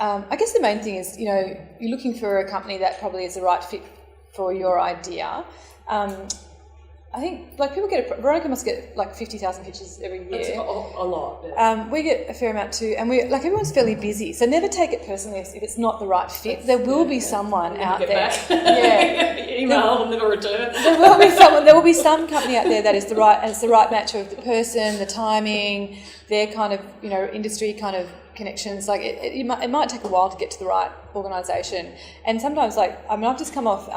I guess the main thing is, you're looking for a company that probably is the right fit for your idea. I think, people Veronica must get 50,000 pictures every year. That's a lot. Yeah. We get a fair amount too, and everyone's fairly busy, so never take it personally if it's not the right fit. There will be someone out there. Email never return. There will be some company out there that is the right match of the person, the timing, their kind of industry kind of connections. It might take a while to get to the right organisation, and sometimes I've just come off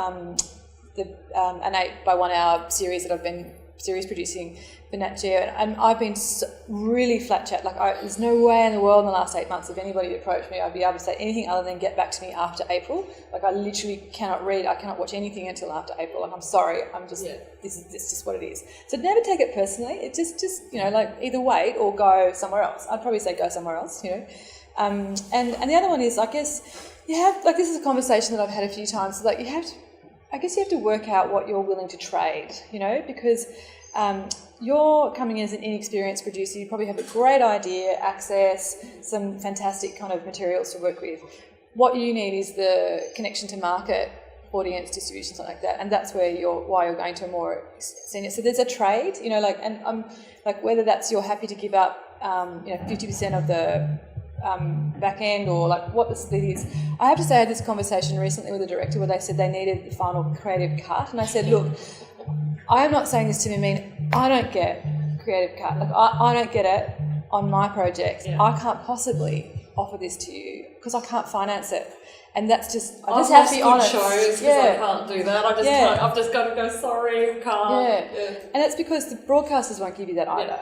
an 8 by 1 hour series that I've been series producing for Nat Geo, and I've been really flat chat. There's no way in the world in the last 8 months if anybody approached me I'd be able to say anything other than get back to me after April. I literally cannot read, I cannot watch anything until after April. I'm sorry, this is just what it is. So never take it personally. It just either wait or go somewhere else. I'd probably say go somewhere else, And the other one is, I guess, you have, this is a conversation that I've had a few times, you have to work out what you're willing to trade, because you're coming in as an inexperienced producer. You probably have a great idea, access, some fantastic kind of materials to work with. What you need is the connection to market, audience, distribution, something like that, and that's why you're going to a more senior. So there's a trade, and whether that's you're happy to give up, 50% of the back end, or what the split is. I have to say, I had this conversation recently with a director where they said they needed the final creative cut, and I said, look, I am not saying this to mean I don't get creative cut. I don't get it on my projects. Yeah. I can't possibly offer this to you because I can't finance it. And that's just, I just have to be honest. Shows because I can't do that. I've just got to go, sorry, I can't. Yeah. And it's because the broadcasters won't give you that either.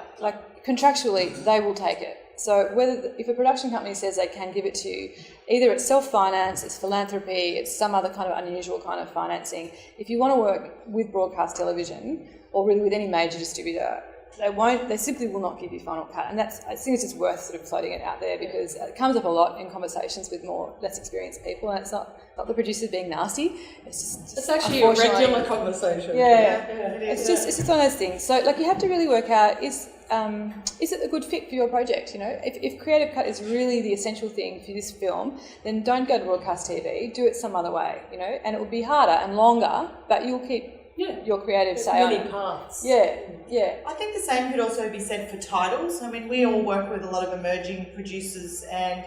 Contractually, they will take it. So if a production company says they can give it to you, either it's self-finance, it's philanthropy, it's some other kind of unusual kind of financing. If you want to work with broadcast television or really with any major distributor, they simply will not give you final cut. And I think it's just worth sort of floating it out there because it comes up a lot in conversations with less experienced people, and it's not the producers being nasty. It's actually a regular conversation. Yeah. It's just one of those things. So you have to really work out is it a good fit for your project? If creative cut is really the essential thing for this film, then don't go to broadcast TV. Do it some other way, and it will be harder and longer, but you'll keep your creative say on it. Many paths. Yeah. I think the same could also be said for titles. I mean, we all work with a lot of emerging producers, and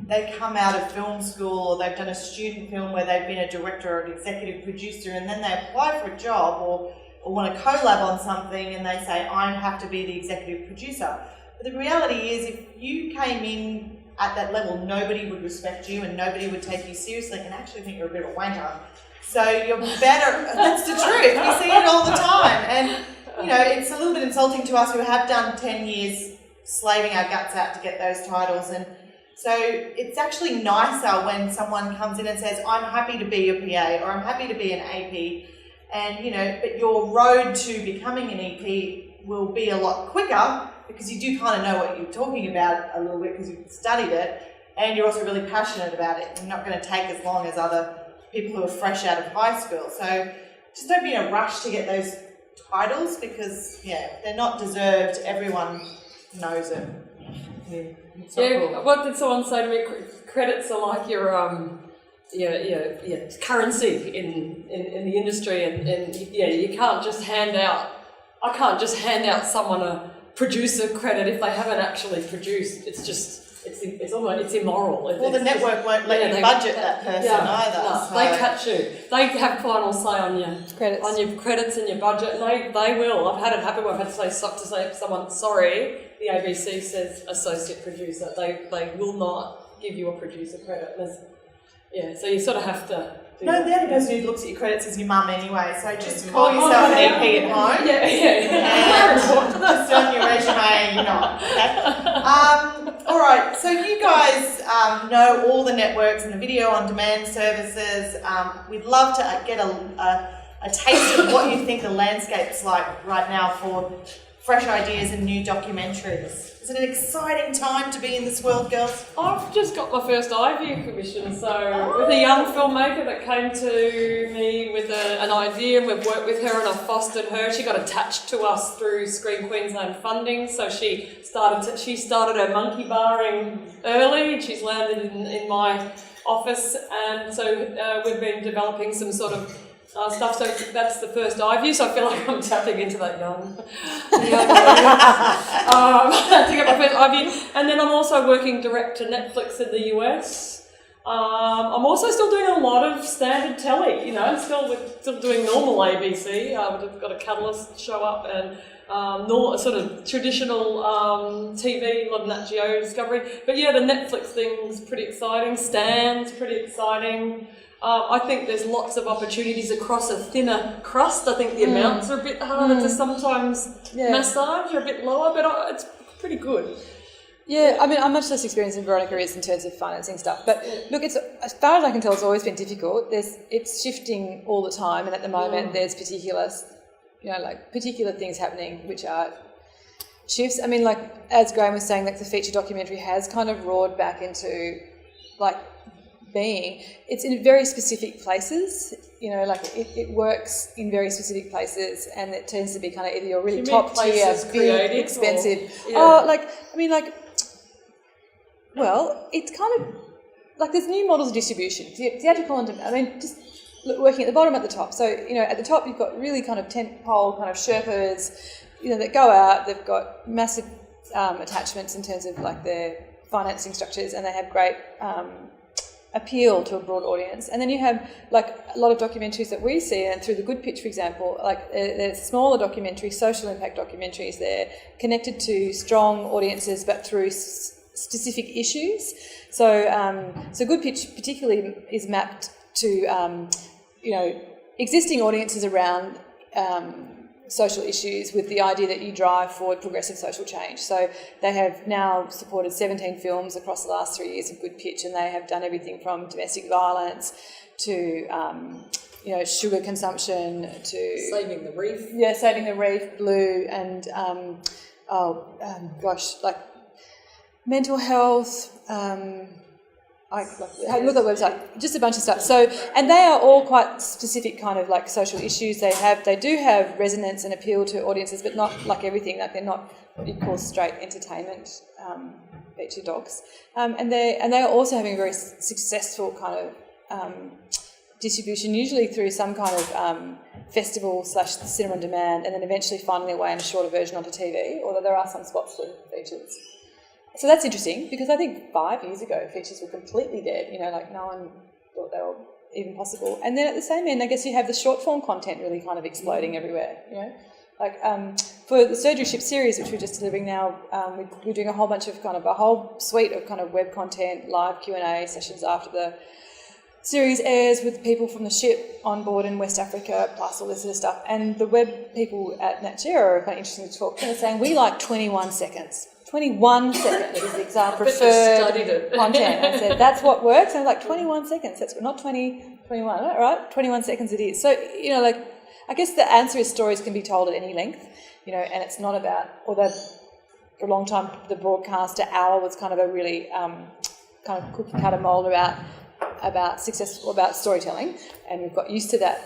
they come out of film school or they've done a student film where they've been a director or an executive producer, and then they apply for a job or want to collab on something and they say, I have to be the executive producer. But the reality is, if you came in at that level, nobody would respect you and nobody would take you seriously and actually think you're a bit of a wanker. So you're better, that's the truth, we see it all the time. And, it's a little bit insulting to us who have done 10 years slaving our guts out to get those titles. And so it's actually nicer when someone comes in and says, I'm happy to be your PA or I'm happy to be an AP. And, but your road to becoming an EP will be a lot quicker because you do kind of know what you're talking about a little bit because you've studied it, and you're also really passionate about it. You're not going to take as long as other people who are fresh out of high school. So just don't be in a rush to get those titles because, they're not deserved. Everyone knows it. Cool. What did someone say to me? Credits are like your currency in the industry, and you can't just hand out. I can't just hand out someone a producer credit if they haven't actually produced. It's just it's immoral. The network won't let you budget that person either. No, so. They catch you. They have final say on your credits and your budget. And they will. I've had it happen where I've had to say to someone, sorry, the ABC says associate producer. They will not give you a producer credit. So you sort of have to. The only person who looks at your credits is your mum anyway, so just call yourself an EP at home. And just on your resume, you're not. Okay? All right, so you guys know all the networks and the video on demand services. We'd love to get a taste of what you think the landscape's like right now for fresh ideas and new documentaries. Is it an exciting time to be in this world, girls? I've just got my first iView commission, so with a young filmmaker that came to me with an idea, and we've worked with her and I've fostered her. She got attached to us through Screen Queensland funding, so she started her monkey barring early. She's landed in my office, and so we've been developing some sort of stuff, so that's the first iView, so I feel like I'm tapping into that young to get my first iView. And then I'm also working direct to Netflix in the US. I'm also still doing a lot of standard telly, I'm still doing normal ABC. We've got a Catalyst show up and sort of traditional TV, a lot of Nat Geo Discovery. But yeah, the Netflix thing's pretty exciting. Stan's pretty exciting. I think there's lots of opportunities across a thinner crust. I think the amounts are a bit harder to sometimes massage, or a bit lower, but it's pretty good. Yeah, I mean, I'm much less experienced than Veronica is in terms of financing stuff. But look, it's, as far as I can tell, it's always been difficult. It's shifting all the time, and at the moment there's particular things happening which are shifts. I mean, like as Graham was saying, like the feature documentary has kind of roared back into it's in very specific places, it works in very specific places, and it tends to be kind of either you're really top tier, big, expensive. It's kind of like there's new models of distribution. Theatrical and just working at the bottom, at the top. So, at the top you've got really kind of tentpole kind of Sherpas, that go out. They've got massive attachments in terms of like their financing structures, and they have great appeal to a broad audience. And then you have like a lot of documentaries that we see, and through the Good Pitch, for example, like there's smaller documentaries, social impact documentaries. They're connected to strong audiences, but through specific issues. So Good Pitch particularly is mapped to existing audiences around social issues, with the idea that you drive forward progressive social change. So they have now supported 17 films across the last 3 years of Good Pitch, and they have done everything from domestic violence to sugar consumption to Saving the Reef. Yeah, Saving the Reef, Blue, and mental health. Look at the website, just a bunch of stuff. So, and they are all quite specific kind of like social issues. They do have resonance and appeal to audiences, but not like everything. Like they're not what you call straight entertainment feature docs. And they are also having a very successful kind of distribution, usually through some kind of festival / cinema on demand, and then eventually finding their way in a shorter version onto TV. Although there are some spots for features. So that's interesting, because I think 5 years ago features were completely dead, no one thought they were even possible. And then at the same end, I guess you have the short form content really kind of exploding everywhere, for the Surgery Ship series, which we're just delivering now, we're doing a whole bunch of a whole suite of kind of web content, live Q&A sessions after the series airs with people from the ship on board in West Africa, plus all this sort of stuff. And the web people at Nat Geo are kind of interesting to talk to. They're saying we like 21 seconds. 21 seconds is our preferred content. I said, that's what works. And I'm like, 21 seconds. That's not 20, 21, right? 21 seconds it is. So, I guess the answer is stories can be told at any length, and it's not about, although for a long time the broadcaster hour was kind of a really kind of cookie cutter mould about storytelling, and we've got used to that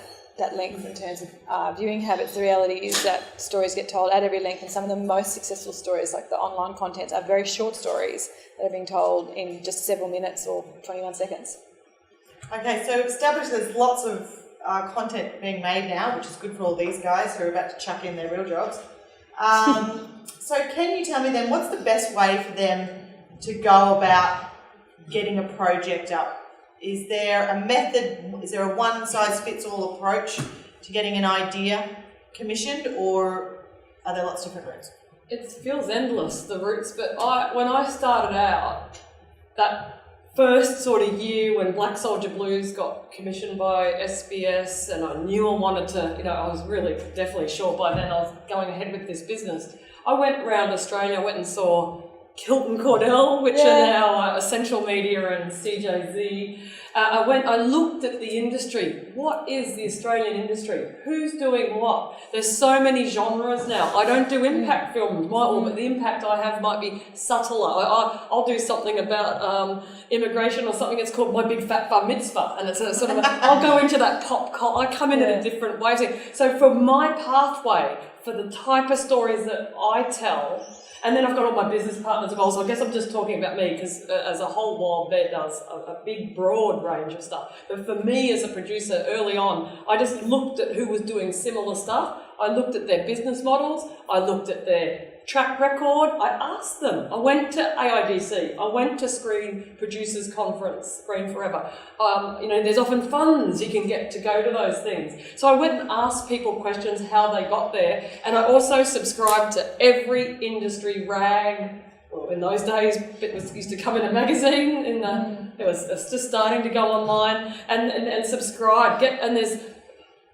length in terms of viewing habits. The reality is that stories get told at every length, and some of the most successful stories, like the online content, are very short stories that are being told in just several minutes or 21 seconds. Okay, so established there's lots of content being made now, which is good for all these guys who are about to chuck in their real jobs. So can you tell me then, what's the best way for them to go about getting a project up? Is there a method, is there a one-size-fits-all approach to getting an idea commissioned, or are there lots of different routes? It feels endless, the routes, but when I started out, that first sort of year when Black Soldier Blues got commissioned by SBS, and I knew I wanted to, I was really definitely sure by then I was going ahead with this business. I went around Australia, I went and saw Kilton Cornell, which are now Essential Media and CJZ. I looked at the industry. What is the Australian industry? Who's doing what? There's so many genres now. I don't do impact films, but the impact I have might be subtler. I'll do something about immigration or something that's called My Big Fat Bar Mitzvah, and it's a sort of I'll go into that pop culture. I come in at a different way. So for my pathway, for the type of stories that I tell. And then I've got all my business partners as well, so I guess I'm just talking about me because as a whole, Wildbear does a big, broad range of stuff. But for me as a producer early on, I just looked at who was doing similar stuff. I looked at their business models. I looked at their track record. I asked them. I went to AIDC. I went to Screen Producers Conference, Screen Forever. There's often funds you can get to go to those things. So I went and asked people questions, how they got there. And I also subscribed to every industry rag. Well, in those days, it used to come in a magazine. It was just starting to go online and subscribe. And there's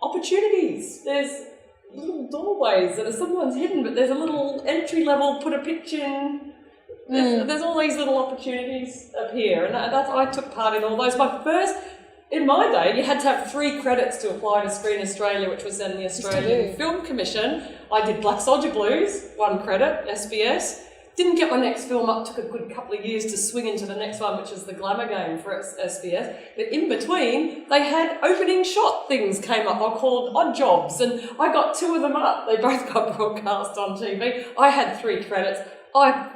opportunities. There's little doorways that are sometimes hidden, but there's a little entry level, put a pitch in. There's all these little opportunities up here, and I took part in all those. In my day, you had to have 3 credits to apply to Screen Australia, which was then the Australian Film Commission. I did Black Soldier Blues, 1 credit, SBS. Didn't get my next film up, took a good couple of years to swing into the next one, which is the Glamour Game for SBS. But in between, they had opening shot things came up, I called odd jobs, and I got 2 of them up. They both got broadcast on TV. I had 3 credits. I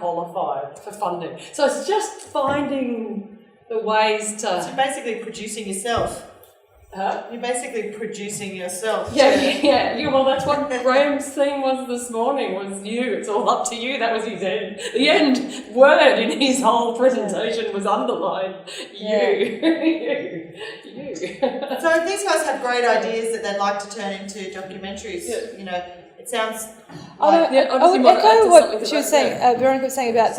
qualified for funding. So it's just finding the ways to... So you're basically producing yourself. You're basically producing yourself. Yeah. Well, that's what Graham's thing was this morning, was you. It's all up to you. That was his end. The end word in his whole presentation was underlined. You. So these guys have great ideas that they'd like to turn into documentaries. It sounds... I would echo what she was saying, Veronica was saying about,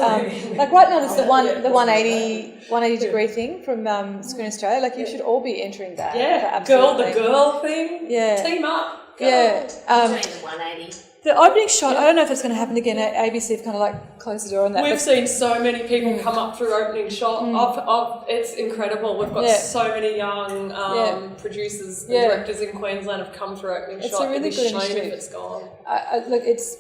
like right now there's the 180 degree thing from Screen Australia. Like you should all be entering that. Yeah, the girl thing. Yeah. Team up. Girl. Yeah. Change the 180. The opening shot, I don't know if it's going to happen again. ABC have kind of like closed the door on that. We've seen so many people come up through opening shot. It's incredible. We've got so many young producers and directors in Queensland have come through opening shot. It's a really good initiative. If it's gone. Look, it's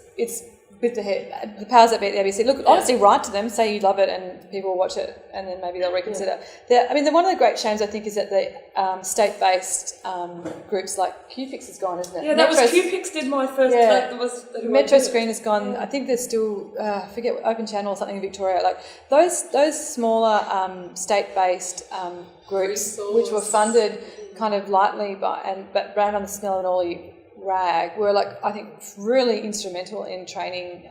with the powers that be at the ABC. Look, honestly, write to them, say you love it, and people will watch it, and then maybe they'll reconsider. One of the great shames I think is that the state-based groups like QFix has gone, isn't it? Yeah, QFix did my first. That was Metro Screen has gone. I think there's still I forget, Open Channel or something in Victoria. Like those smaller state-based groups, which were funded kind of lightly but ran on the smell and ollie rag, were I think really instrumental in training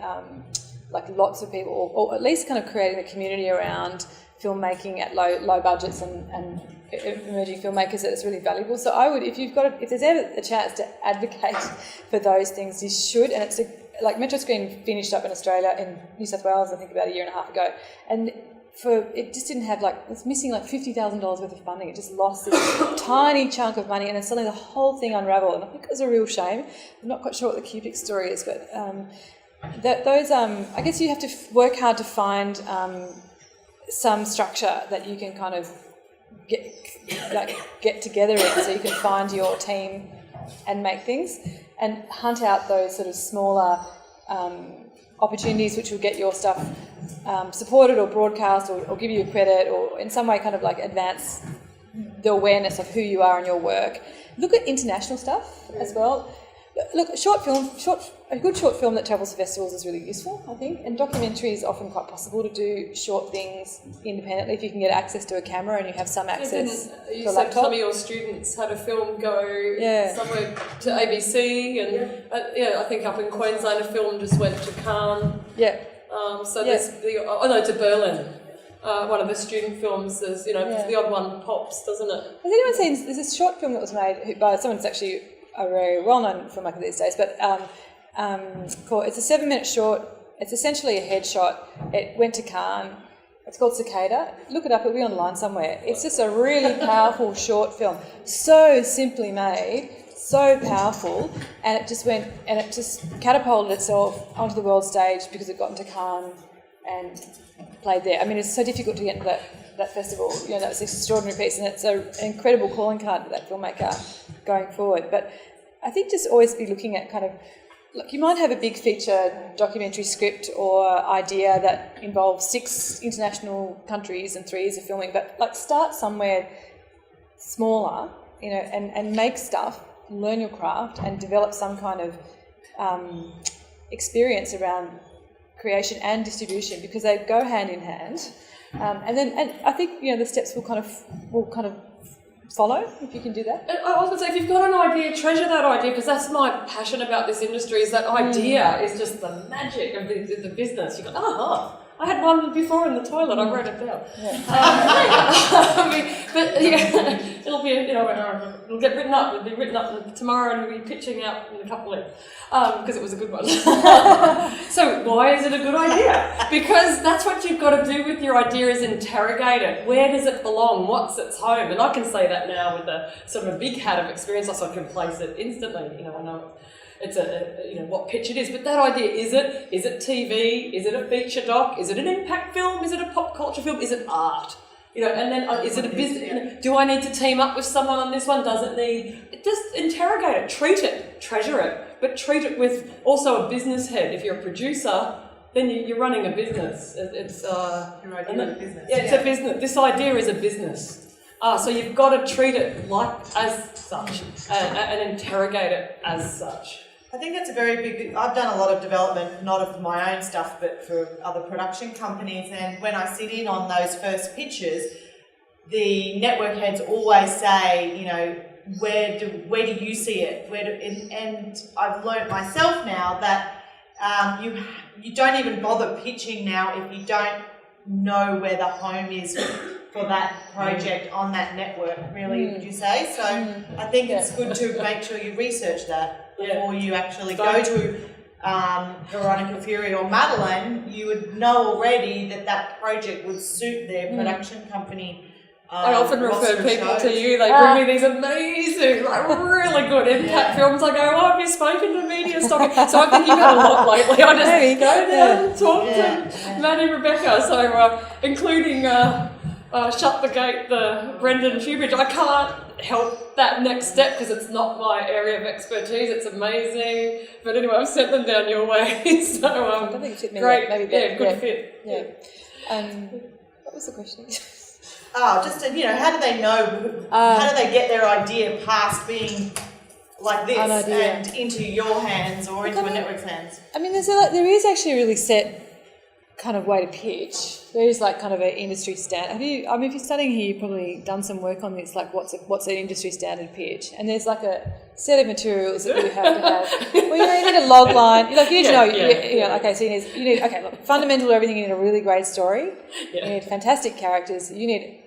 lots of people, or at least kind of creating a community around filmmaking at low budgets and emerging filmmakers that is really valuable. So I would, if there's ever a chance to advocate for those things, you should. And it's Metro Screen finished up in Australia, in New South Wales, I think about 1.5 years ago, and it just didn't have it's missing $50,000 worth of funding. It just lost this tiny chunk of money, and then suddenly the whole thing unravelled. And I think it was a real shame. I'm not quite sure what the QFix story is, but I guess you have to work hard to find some structure that you can kind of get together in, so you can find your team and make things, and hunt out those sort of smaller opportunities which will get your stuff supported or broadcast or give you a credit, or in some way kind of advance the awareness of who you are and your work. Look at international stuff as well. Look, a good short film that travels to festivals is really useful, I think, and documentary is often quite possible to do short things independently if you can get access to a camera and you have some access to a laptop. Some of your students had a film go somewhere to ABC, and I think up in Queensland a film just went to Cannes. There's to Berlin. One of the student films is, the odd one pops, doesn't it? Has anyone seen? There's this short film that was made by someone that's actually a very well-known filmmaker these days, but it's a 7-minute short. It's essentially a headshot. It went to Cannes. It's called Stockade. Look it up. It'll be online somewhere. It's just a really powerful short film. So simply made, so powerful, and it just catapulted itself onto the world stage because it got into Cannes and played there. I mean, it's so difficult to get into that festival. You know, that's an extraordinary piece, and it's an incredible calling card for that filmmaker going forward. But I think just always be looking at kind of, look, you might have a big feature documentary script or idea that involves 6 international countries and 3 years of filming, but like start somewhere smaller, you know, and make stuff, learn your craft, and develop some kind of experience around creation and distribution, because they go hand in hand. And I think, you know, the steps will kind of follow if you can do that. I was going to say, if you've got an idea, treasure that idea, because that's my passion about this industry, is that idea is just the magic of the business. You go, I had one before in the toilet, I wrote it down. Yeah. But yeah, it'll be, you know, it'll get written up, it'll be written up tomorrow, and we'll be pitching out in a couple of weeks, because it was a good one. So why is it a good idea? Because that's what you've got to do with your idea, is interrogate it. Where does it belong? What's its home? And I can say that now with a sort of a big hat of experience, so I can place it instantly. You know, I know it's what pitch it is, but that idea, is it TV? Is it a feature doc? Is it an impact film? Is it a pop culture film? Is it art? You know, and then is it a business? You know, do I need to team up with someone on this one? Does it need? Just interrogate it, treat it, treasure it, but treat it with also a business head. If you're a producer, then you're running a business. It's your idea of business. Yeah, it's a business. This idea is a business. So you've got to treat it like as such and interrogate it as such. I think that's a very big... I've done a lot of development, not of my own stuff, but for other production companies, and when I sit in on those first pitches, the network heads always say, you know, where do you see it? And I've learnt myself now that you don't even bother pitching now if you don't know where the home is for that project on that network, really, would you say? So I think it's good to make sure you research that before you actually go to Veronica Fury or Madeleine. You would know already that project would suit their production company. I often refer people to you. They bring me these amazing, like really good impact films. I go, have you spoken to media Stockade? So I think you've had a lot lately. I just go down and talk to Maddie, Rebecca. So including Shut the Gate, the Brendan Hubridge. I can't help that next step because it's not my area of expertise. It's amazing. But anyway, I've sent them down your way. So I don't think it fit me. Great. Maybe good fit. Yeah. What was the question? Just to, you know, how do they know? How do they get their idea past being like this and into your hands or into a network's hands? I mean, there is actually a really set kind of way to pitch. There is like kind of an industry standard. if you're studying here, you've probably done some work on this, like what's an industry standard pitch, and there's like a set of materials that you have to have. Well, you need a log line. Like you need to know. Okay, so you need look, fundamental to everything. You need a really great story. You need fantastic characters. You need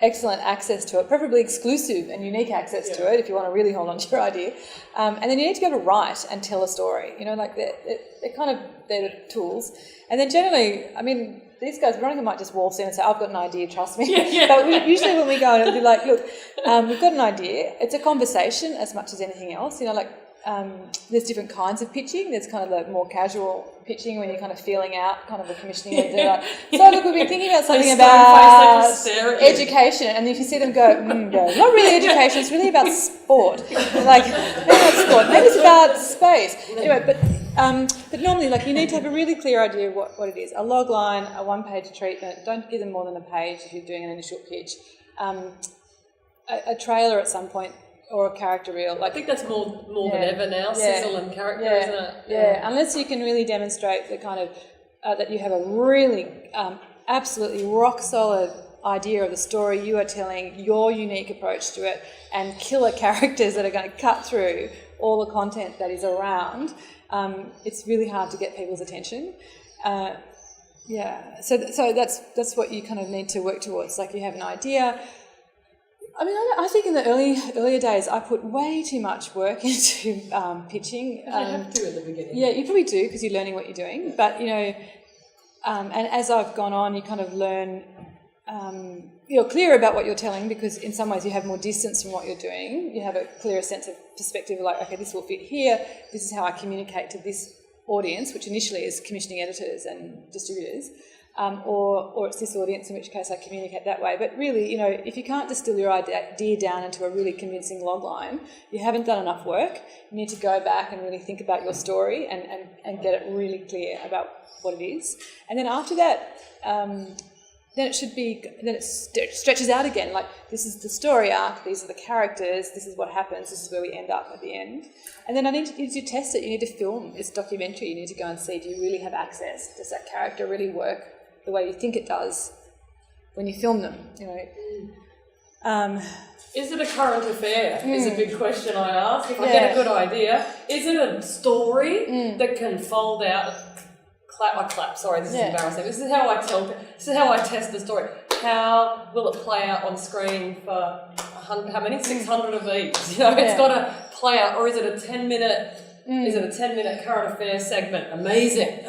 excellent access to it, preferably exclusive and unique access to it if you want to really hold on to your idea. And then you need to be able to write and tell a story. You know, like they're the tools. And then generally, I mean, these guys, Veronica might just waltz in and say, I've got an idea, trust me. But usually when we go in, it'll be like, look, we've got an idea. It's a conversation as much as anything else. You know, like there's different kinds of pitching. There's kind of the more casual pitching when you're kind of feeling out kind of the commissioning and they're like, so look, we've been thinking about something about education, and if you see them go, not really education, it's really about sport. Like, maybe not sport, maybe it's about space. Anyway, but normally, like, you need to have a really clear idea of what it is. A log line, a one-page treatment. Don't give them more than a page if you're doing an initial pitch. A trailer at some point, or a character reel. Like, I think that's more than ever now, sizzle and character, isn't it? Yeah, unless you can really demonstrate the kind of, that you have a really absolutely rock-solid idea of the story you are telling, your unique approach to it, and killer characters that are going to cut through all the content that is around, it's really hard to get people's attention. So that's what you kind of need to work towards. Like, you have an idea. I mean, I think in the earlier days, I put way too much work into pitching. You have to at the beginning. Yeah, you probably do because you're learning what you're doing. But, you know, and as I've gone on, you kind of learn, you're clear about what you're telling because in some ways you have more distance from what you're doing. You have a clearer sense of perspective, like, okay, this will fit here. This is how I communicate to this audience, which initially is commissioning editors and distributors, or it's this audience, in which case I communicate that way. But really, if you can't distill your idea down into a really convincing logline, you haven't done enough work. You need to go back and really think about your story and get it really clear about what it is. And then after that, then it stretches out again. Like, this is the story arc, these are the characters, this is what happens, this is where we end up at the end. And then you need to test it, you need to film this documentary, you need to go and see, do you really have access? Does that character really work the way you think it does when you film them? Is it a current affair? Is a big question I ask. If I get a good idea, is it a story that can fold out? Sorry, this is embarrassing. This is how I test the story. How will it play out on screen for 600 of these? It's got to play out, or is it a 10-minute? Is it a 10-minute current affairs segment? Amazing,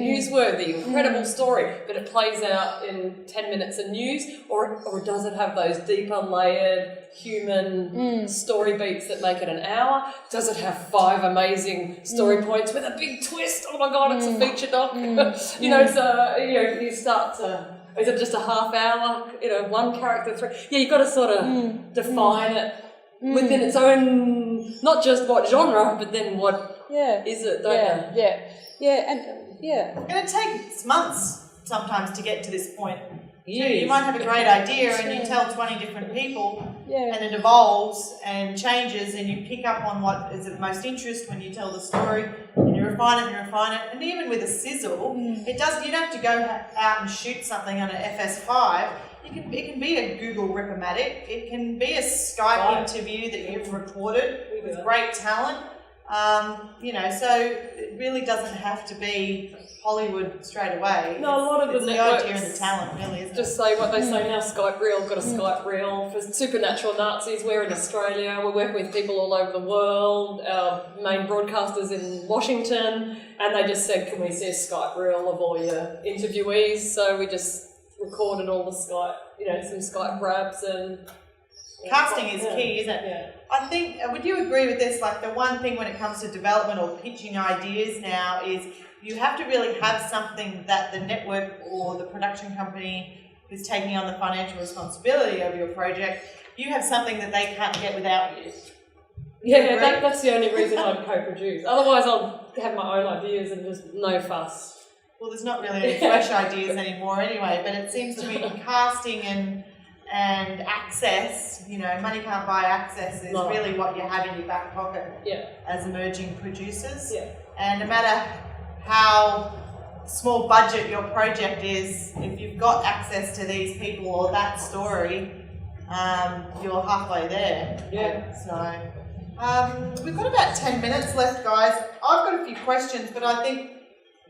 newsworthy, incredible story, but it plays out in 10 minutes of news, or does it have those deeper layered human story beats that make it an hour? Does it have 5 amazing story points with a big twist? Oh my God, it's a feature doc. You start to. Is it just a half hour? One character, 3. Yeah, you've got to sort of define it within its own, not just what genre, but then what is it, don't you? And it takes months sometimes to get to this point. You might have a great idea and you tell 20 different people and it evolves and changes, and you pick up on what is of most interest when you tell the story, and you refine it. And even with a sizzle, you don't have to go out and shoot something on an FS5. It can be a Google Rip-O-Matic. It can be a Skype interview that you've recorded with great talent. So it really doesn't have to be Hollywood straight away. No, a lot of the networks, the idea and the talent, really, isn't just say what they say now. Skype reel, got a Skype reel for supernatural Nazis. We're in Australia. We're working with people all over the world. Our main broadcasters in Washington, and they just said, "Can we see a Skype reel of all your interviewees?" So we just recorded all the Skype, some Skype grabs and. Casting is key, isn't it? Yeah. I think, would you agree with this? Like, the one thing when it comes to development or pitching ideas now is you have to really have something that the network or the production company who's taking on the financial responsibility of your project, you have something that they can't get without you. Yeah, that's the only reason I'd co-produce. Otherwise, I'll have my own ideas and just no fuss. Well, there's not really any fresh ideas anymore anyway, but it seems to me casting and access, money can't buy access is really what you have in your back pocket as emerging producers. Yeah. And no matter how small budget your project is, if you've got access to these people or that story, you're halfway there. Yeah. So we've got about 10 minutes left, guys. I've got a few questions, but I think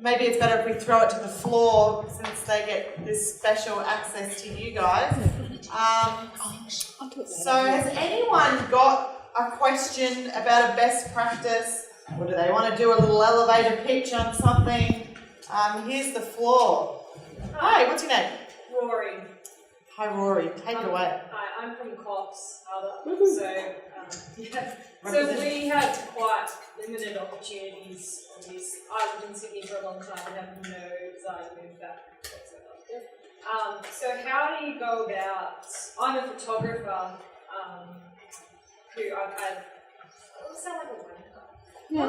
maybe it's better if we throw it to the floor since they get this special access to you guys. So has anyone got a question about a best practice, or do they want to do a little elevator pitch on something? Here's the floor. Hi, what's your name? Rory. Hi, Rory. Take it away. Hi, I'm from Cox. So we had quite limited opportunities on this. I lived in Sydney for a long time and have no desire to move back whatsoever. So how do you go about, I'm a photographer who I've had, does that sound like a wanker? No,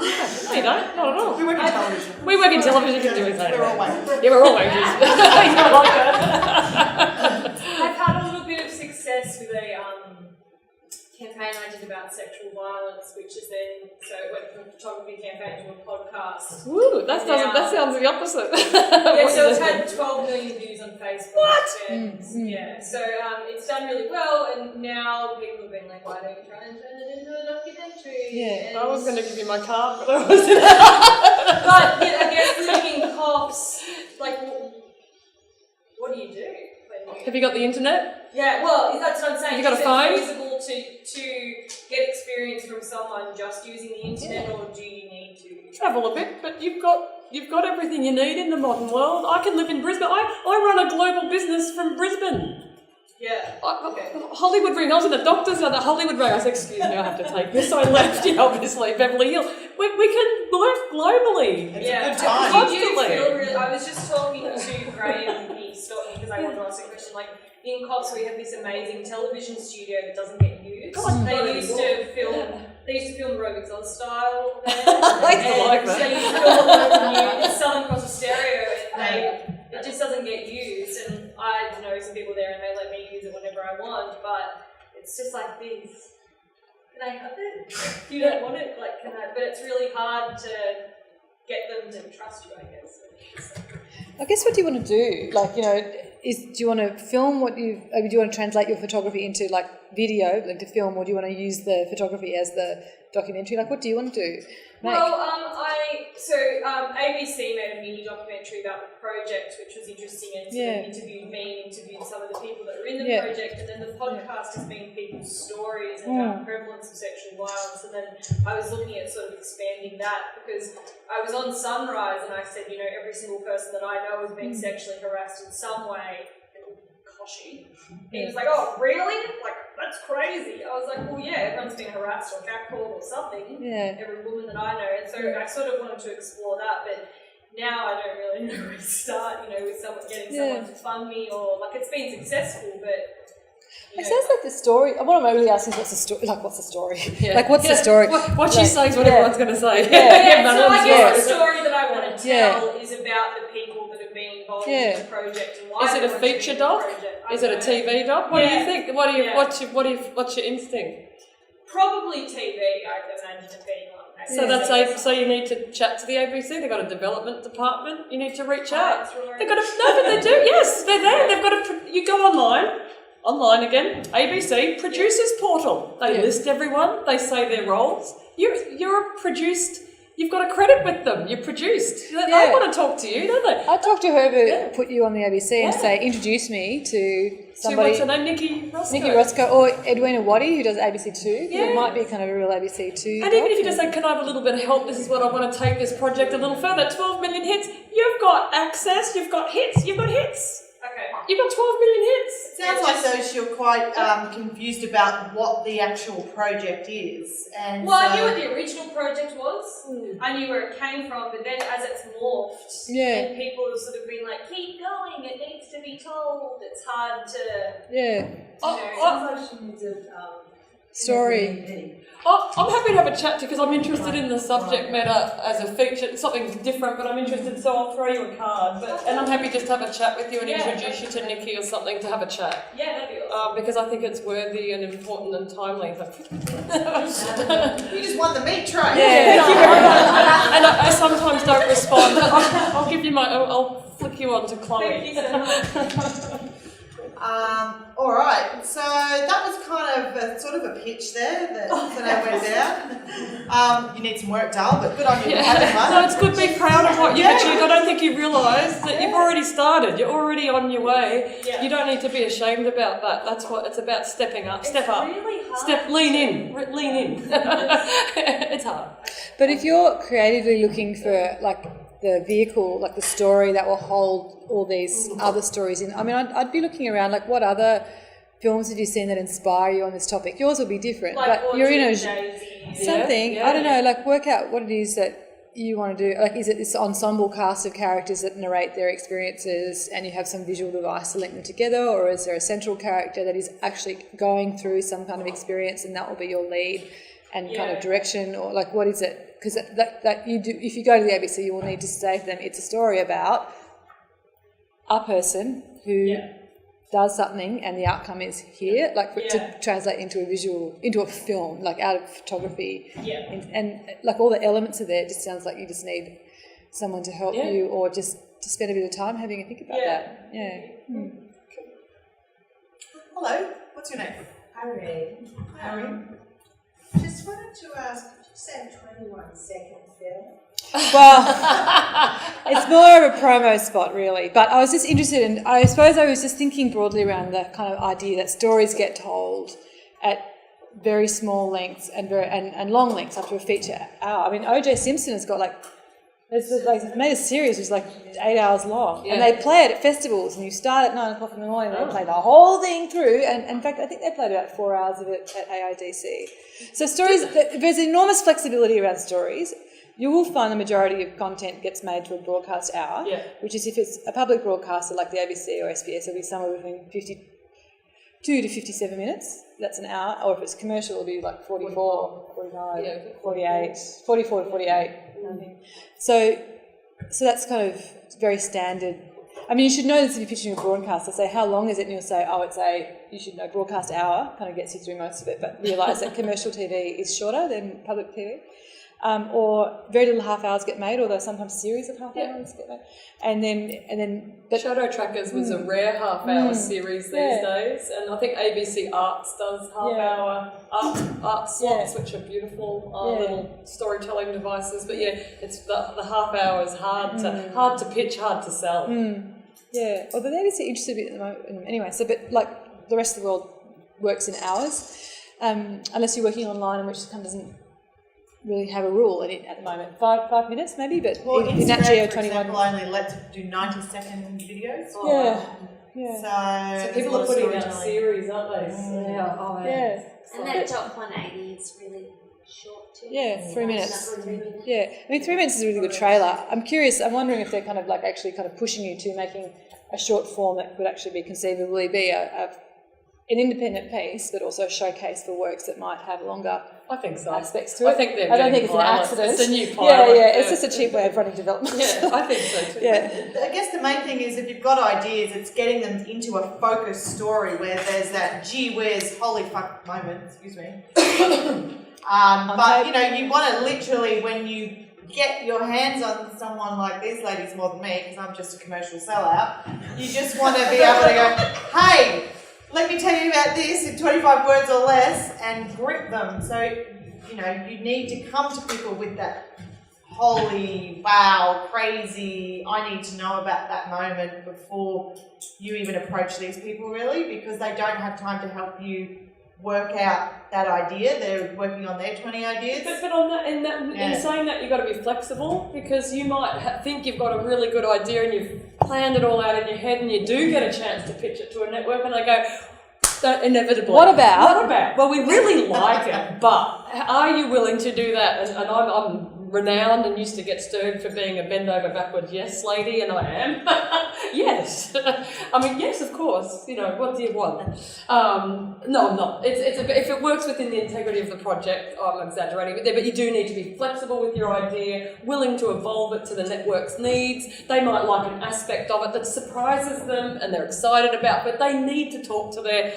you don't. Not at all. We work in television. We work in television. You can do anything. We're all wankers. Yeah, we're all wankers. I've had a little bit of success with a campaign I did about sexual violence, which is then, so it went from a photography campaign to a podcast. Woo, that sounds the opposite. Yeah, so it's had 12 million views on Facebook. What? And, yeah, so it's done really well, and now people have been like, why don't you try and turn it into a documentary? Yeah, I was going to give you my card, but I wasn't. But I guess living in Cox, like, what do you do? Have you got the internet? Yeah, well, that's what I'm saying. Have you got a phone? Is it feasible to get experience from someone just using the internet, or do you need to travel a bit? But you've got everything you need in the modern world. I can live in Brisbane. I run a global business from Brisbane. Yeah. Hollywood ring. I was in the doctor's and the Hollywood ring. I was like, excuse me, I have to take this. So I left, obviously, Beverly Hills. We can work globally. It's a good time. I was just talking to Graham, he stopped me because I wanted to ask a question. Like, in Cops, we have this amazing television studio that doesn't get used. They used to film Aerobics on Style there. I like that. They used to film it's Southern Cross a stereo, and it just doesn't get used. And I know some people there, and they let me use it whenever I want. But it's just like this. Can I have it? If you don't want it, like, can I? But it's really hard to get them to trust you, I guess. I guess what do you want to do? Like, do you want to film do you want to translate your photography into like video, like to film, or do you want to use the photography as the documentary? Like, what do you want to do? Well, ABC made a mini documentary about the project, which was interesting, and interviewed some of the people that were in the project, and then the podcast has been people's stories and about prevalence of sexual violence, and then I was looking at sort of expanding that because I was on Sunrise and I said, every single person that I know is being sexually harassed in some way. Koshy. He was like, oh, really? Like, that's crazy. I was like, well, yeah, everyone's been harassed or catcalled or something. Yeah. Every woman that I know. And so I sort of wanted to explore that, but now I don't really know where to start, with getting someone to fund me or, like, it's been successful, but... It sounds like the story. What I'm really asking is what's the story? Like, what's the story? Yeah. Like, what's the story? What she says is what everyone's going to say. So I guess the story that I want to tell is about the people that have been involved in the project and why. Is it a feature doc? Is it a TV doc? What do you think? What's your instinct? Probably TV. I imagine it being on. So you need to chat to the ABC. They've got a development department. You need to reach out. They've got but they do. Yes, they're there. They've got you go online again. ABC producers portal. They list everyone. They say their roles. You're produced. You've got a credit with them. You're produced. They want to talk to you, don't they? I'd talk to whoever put you on the ABC and say, introduce me to somebody. What's her name? Nikki Roscoe or Edwina Waddy, who does ABC 2. Yeah. It might be kind of a real ABC 2. And even if you just say, can I have a little bit of help? This is what I want to take this project a little further. 12 million hits. You've got access. You've got hits. You've got hits. Okay. You've got 12 million hits. Sounds like though you're quite confused about what the actual project is. And I knew what the original project was. I knew where it came from, but then as it's morphed, and people have sort of been like, keep going, it needs to be told. It's hard to... Yeah. Story. I'm happy to have a chat to you because I'm interested in the subject matter as a feature, something different, but I'm interested, so I'll throw you a card. And I'm happy just to have a chat with you and introduce you to Nikki or something to have a chat. Yeah, that'd be awesome. Because I think it's worthy and important and timely. You just won the meat tray. Yeah, thank you very much. And I sometimes don't respond, but I'll give you I'll flick you on to Chloe. Thank you so much. All right, so that was kind of sort of a pitch there that went down. You need some work, Dale, but good on you. No, it's good being proud of what you've achieved. I don't think you realise that you've already started. You're already on your way. Yeah. You don't need to be ashamed about that. That's what it's about, stepping up. Step up. Really hard. Lean in. It's hard. But if you're creatively looking for, like, the vehicle, like the story that will hold all these other stories in. I mean, I'd be looking around, like, what other films have you seen that inspire you on this topic? Yours will be different, like but you're in a something. I don't know, like, work out what it is that you want to do. Like, is it this ensemble cast of characters that narrate their experiences and you have some visual device to link them together, or is there a central character that is actually going through some kind of experience and that will be your lead and kind of direction, or like, what is it? Because that you do, if you go to the ABC, you will need to say to them, it's a story about a person who does something and the outcome is here, like to translate into a film, like out of photography. Yeah. And like all the elements are there. It just sounds like you just need someone to help you, or just to spend a bit of time having a think about that. Yeah. Hello, what's your name? Harry. Just wanted to ask, did you say 21-second film? Well, it's more of a promo spot, really. But I was just interested in, I suppose I was just thinking broadly around the kind of idea that stories get told at very small lengths and long lengths up to a feature hour. I mean, O.J. Simpson has got like They made a series which was like 8 hours long, and they play it at festivals. And you start at 9 o'clock in the morning, and they play the whole thing through. And in fact, I think they played about 4 hours of it at AIDC. So stories, there's enormous flexibility around stories. You will find the majority of content gets made to a broadcast hour, which is if it's a public broadcaster like the ABC or SBS, it'll be somewhere between 52 to 57 minutes. That's an hour. Or if it's commercial, it'll be like 44, 45, 48, 44 to 48. I think. So that's kind of very standard. I mean, you should know this if you're pitching a broadcast. They say, how long is it? And you'll say, you should know broadcast hour, kind of gets you through most of it, but realise that commercial TV is shorter than public TV. Or very little half hours get made, although sometimes series of half hours get made. And then Shadow Trackers was a rare half-hour series these days, and I think ABC Arts does half-hour art slots, which are beautiful little storytelling devices. But it's the half hour is hard to pitch, hard to sell. Yeah, although the ABC interested me at the moment anyway. So, but like the rest of the world works in hours, unless you're working online, in which it doesn't really have a rule in it at the moment. 5 minutes maybe, but in Nat Geo 21 for example, only lets do 90-second videos. So people are putting out series, aren't they? And that top 180 is really short too. 3 minutes. Yeah, I mean 3 minutes is a really good trailer. I'm curious. I'm wondering if they're kind of like actually kind of pushing you to making a short form that could actually conceivably be an independent piece, but also a showcase for works that might have longer aspects to it. I don't think it's an accident. It's a new pilot. It's just a cheap way of running development. I think so too. I guess the main thing is if you've got ideas, it's getting them into a focused story where there's that gee whiz, holy fuck moment, excuse me. But you want to literally, when you get your hands on someone like these ladies more than me, because I'm just a commercial sellout, you just want to be able to go, hey, let me tell you about this in 25 words or less, and grip them. So, you need to come to people with that holy, wow, crazy, I need to know about that moment before you even approach these people, really, because they don't have time to help you work out that idea. They're working on their 20 ideas. But on that, in saying that, you've got to be flexible, because you might think you've got a really good idea and you've planned it all out in your head, and you do get a chance to pitch it to a network, and they go, inevitably. What about? Well, we really like it, but are you willing to do that? And I'm renowned and used to get stirred for being a bend over backward yes lady, and I am. Yes. I mean, yes, of course. What do you want? No, I'm not. If it works within the integrity of the project, I'm exaggerating a bit there, but you do need to be flexible with your idea, willing to evolve it to the network's needs. They might like an aspect of it that surprises them and they're excited about, but they need to talk to their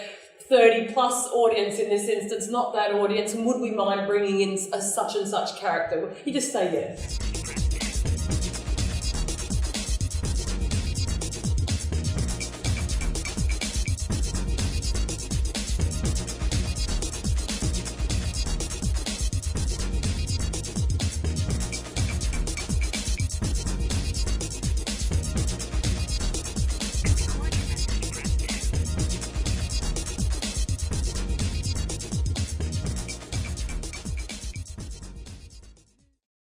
30 plus audience in this instance, not that audience, and would we mind bringing in a such and such character? You just say yes.